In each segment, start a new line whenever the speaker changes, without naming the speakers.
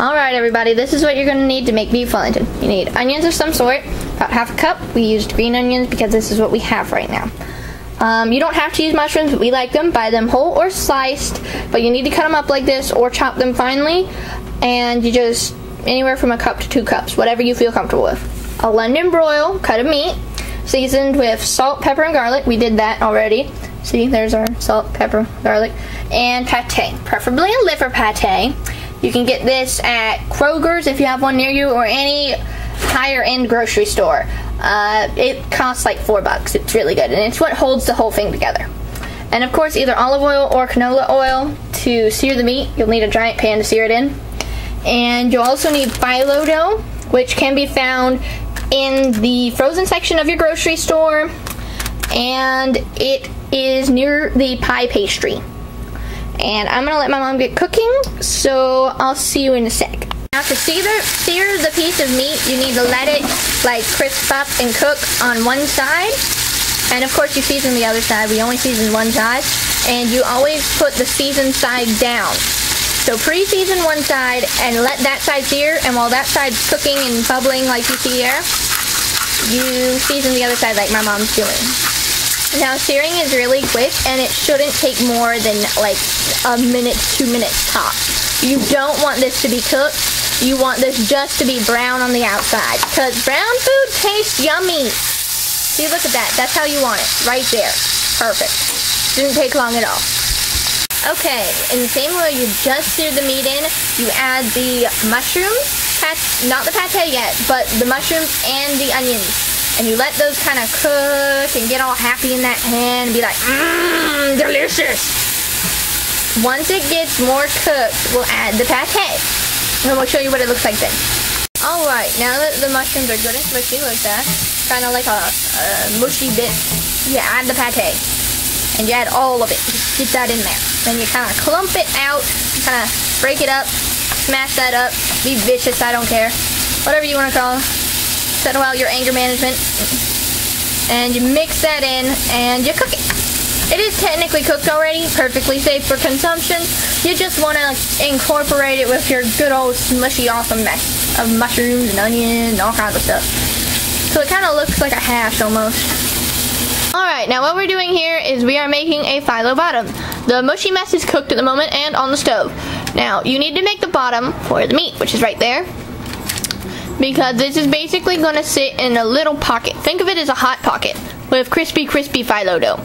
Alright everybody, this is what you're going to need to make beef Wellington. You need onions of some sort, about half a cup. We used green onions because this is what we have right now. You don't have to use mushrooms, but we like them. Buy them whole or sliced, but you need to cut them up like this or chop them finely. And you just, anywhere from a cup to 2 cups, whatever you feel comfortable with. A London broil, cut of meat, seasoned with salt, pepper, and garlic. We did that already. See, there's our salt, pepper, garlic. And pate, preferably a liver pate. You can get this at Kroger's if you have one near you, or any higher end grocery store. It costs like $4. It's really good, and it's what holds the whole thing together. And of course, either olive oil or canola oil to sear the meat. You'll need a giant pan to sear it in. And you'll also need filo-dough, which can be found in the frozen section of your grocery store, and it is near the pie pastry. And I'm gonna let my mom get cooking, so I'll see you in a sec. Now to sear the piece of meat, you need to let it like crisp up and cook on one side. And of course you season the other side. We only season one side. And you always put the seasoned side down. So pre-season one side and let that side sear, and while that side's cooking and bubbling like you see here, you season the other side like my mom's doing. Now searing is really quick, and it shouldn't take more than like a minute, 2 minutes tops. You don't want this to be cooked. You want this just to be brown on the outside, because brown food tastes yummy. See, look at that. That's how you want it, right there. Perfect. Didn't take long at all. Okay, in the same way you just seared the meat in, you add the mushrooms, not the pate yet, but the mushrooms and the onions. And you let those kind of cook and get all happy in that pan and be like, mmm, delicious. Once it gets more cooked, we'll add the pate. And we'll show you what it looks like then. Alright, now that the mushrooms are good and squishy like that, kind of like a mushy bit, you add the pate. And you add all of it. Just get that in there. Then you kind of clump it out, kind of break it up, smash that up, be vicious, I don't care. Whatever you want to call it. Settle out your anger management. And you mix that in and you cook it. It is technically cooked already, perfectly safe for consumption. You just want to incorporate it with your good old smushy awesome mess of mushrooms and onions and all kinds of stuff. So it kind of looks like a hash almost. Alright, now what we're doing here is we are making a phyllo bottom. The mushy mess is cooked at the moment and on the stove. Now, you need to make the bottom for the meat, which is right there, because this is basically going to sit in a little pocket. Think of it as a hot pocket with crispy phyllo dough.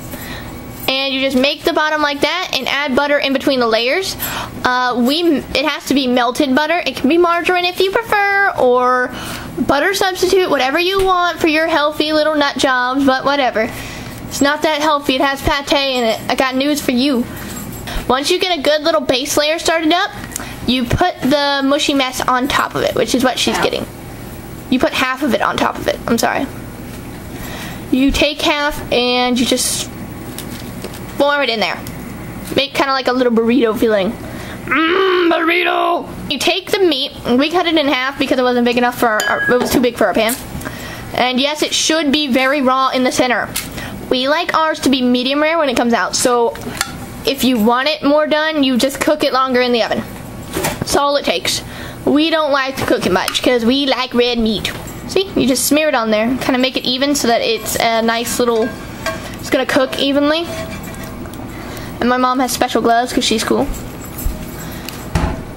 And you just make the bottom like that and add butter in between the layers. It has to be melted butter. It can be margarine if you prefer, or butter substitute, whatever you want for your healthy little nut jobs, but whatever. It's not that healthy. It has pate in it. I got news for you. Once you get a good little base layer started up, you put the mushy mess on top of it, which is what she's getting. You put half of it on top of it. I'm sorry. You take half and you just form it in there. Make kind of like a little burrito feeling. Mmm, burrito! You take the meat, and we cut it in half because it wasn't big enough for it was too big for our pan. And yes, it should be very raw in the center. We like ours to be medium rare when it comes out, so if you want it more done, you just cook it longer in the oven. That's all it takes. We don't like to cook it much because we like red meat. See, you just smear it on there, kind of make it even so that it's a nice little, it's gonna cook evenly. And my mom has special gloves because she's cool.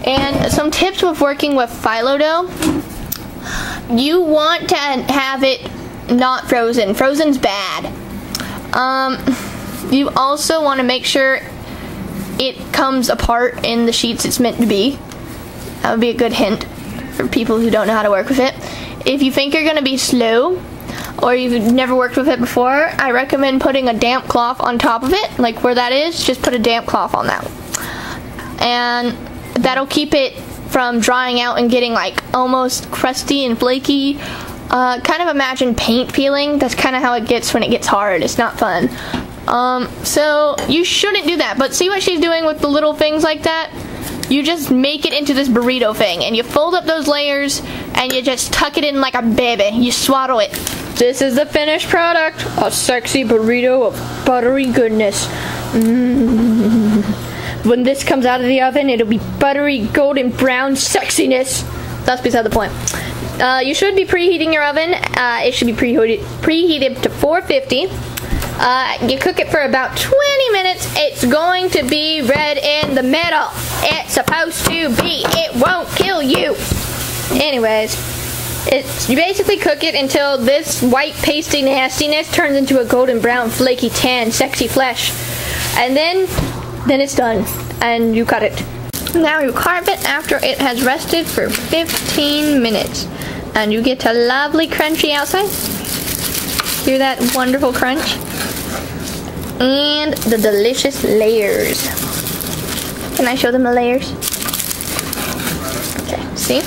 And some tips with working with phyllo dough. You want to have it not frozen. Frozen's bad. You also want to make sure it comes apart in the sheets it's meant to be. That would be a good hint for people who don't know how to work with it. If you think you're going to be slow, or you've never worked with it before, I recommend putting a damp cloth on top of it. Like where that is, just put a damp cloth on that. And that'll keep it from drying out and getting like almost crusty and flaky. Kind of imagine paint peeling. That's kind of how it gets when it gets hard. It's not fun. So you shouldn't do that. But see what she's doing with the little things like that? You just make it into this burrito thing, and you fold up those layers, and you just tuck it in like a baby. You swaddle it. This is the finished product. A sexy burrito of buttery goodness. when this comes out of the oven, it'll be buttery, golden brown sexiness. That's beside the point. You should be preheating your oven. It should be preheated to 450. You cook it for about 20 minutes. It's going to be red in the middle. It's supposed to be. It won't kill you. Anyways, you basically cook it until this white pasty nastiness turns into a golden brown flaky tan sexy flesh. And then it's done. And you cut it. Now you carve it after it has rested for 15 minutes. And you get a lovely crunchy outside. Hear that wonderful crunch? And the delicious layers. Can I show them the layers? Okay, see?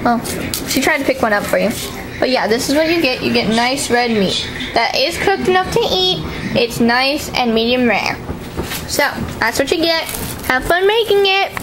Oh, she tried to pick one up for you. But yeah, this is what you get. You get nice red meat that is cooked enough to eat. It's nice and medium rare. So, that's what you get. Have fun making it.